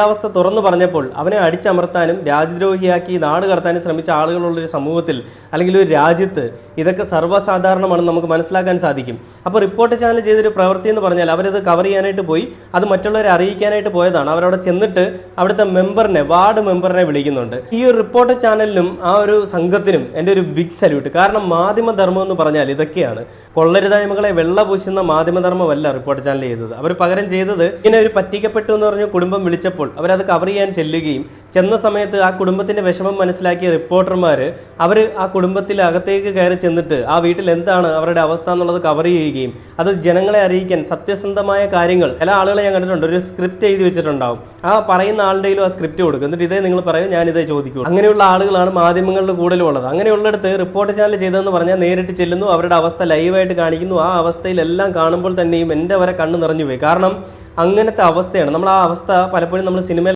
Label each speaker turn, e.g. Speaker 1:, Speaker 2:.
Speaker 1: അവസ്ഥ തുറന്നു പറഞ്ഞപ്പോൾ അവനെ അടിച്ചമർത്താനും രാജ്യദ്രോഹിയാക്കി നാട് കടത്താനും ശ്രമിച്ച ആളുകളുള്ളൊരു സമൂഹത്തിൽ അല്ലെങ്കിൽ ഒരു രാജ്യത്ത് ഇതൊക്കെ സർവ്വസാധാരണമാണെന്ന് നമുക്ക് മനസ്സിലാക്കാൻ സാധിക്കും. അപ്പോൾ റിപ്പോർട്ട് ചാനൽ ചെയ്തൊരു പ്രവൃത്തി എന്ന് പറഞ്ഞാൽ അവരത് കവർ ചെയ്യാനായിട്ട് പോയി, അത് മറ്റുള്ളവരെ അറിയിക്കാനായിട്ട് പോയതാണ്. അവരവിടെ ചെന്നിട്ട് അവിടുത്തെ വാർഡ് മെമ്പറിനെ വിളിക്കുന്നുണ്ട്. ഈ ഒരു റിപ്പോർട്ട് ചാനലിനും ആ ഒരു സംഘത്തിനും എൻ്റെ ഒരു ബിഗ് സല്യൂട്ട്. കാരണം മാധ്യമധർമ്മം എന്ന് പറഞ്ഞാൽ ഇതൊക്കെയാണ്. കൊള്ളരുതായ്മകളെ വെള്ളപൂശുന്ന മാധ്യമധർമ്മമല്ല റിപ്പോർട്ട് ചാനൽ ചെയ്തത്. അവർ പകരം ചെയ്തത് ഇങ്ങനെ ഒരു പറ്റിക്കപ്പെട്ടു എന്ന് പറഞ്ഞ് കുടുംബം വിളിച്ചപ്പോൾ അവരത് കവർ ചെയ്യാൻ ചെല്ലുകയും ചെന്ന സമയത്ത് ആ കുടുംബത്തിന്റെ വിഷമം മനസ്സിലാക്കിയ റിപ്പോർട്ടർമാർ അവർ ആ കുടുംബത്തിൽ അകത്തേക്ക് കയറി ചെന്നിട്ട് ആ വീട്ടിൽ എന്താണ് അവരുടെ അവസ്ഥ എന്നുള്ളത് കവർ ചെയ്യുകയും അത് ജനങ്ങളെ അറിയിക്കാൻ സത്യസന്ധമായ കാര്യങ്ങൾ ചില ആളുകളെ ഞാൻ കണ്ടിട്ടുണ്ട്. ഒരു സ്ക്രിപ്റ്റ് എഴുതി വെച്ചിട്ടുണ്ടാവും, ആ പറയുന്ന ആളുടെയിലും ആ സ്ക്രിപ്റ്റ് കൊടുക്കും, എന്നിട്ട് ഇതേ നിങ്ങൾ പറയും ഞാനിതേ ചോദിക്കൂ. അങ്ങനെയുള്ള ആളുകളാണ് മാധ്യമങ്ങളിൽ കൂടുതലുള്ളത്. അങ്ങനെയുള്ളിടത്ത് റിപ്പോർട്ട് ചാനൽ ചെയ്തതെന്ന് പറഞ്ഞാൽ നേരിട്ട് ചെല്ലുന്നു, അവരുടെ അവസ്ഥ ലൈവായിട്ട് കാണിക്കുന്നു. ആ അവസ്ഥയിലെല്ലാം കാണുമ്പോൾ തന്നെയും എൻ്റെ വരെ കണ്ണ് നിറഞ്ഞു പോയി. കാരണം അങ്ങനത്തെ അവസ്ഥയാണ്. നമ്മൾ ആ അവസ്ഥ പലപ്പോഴും നമ്മൾ സിനിമയിൽ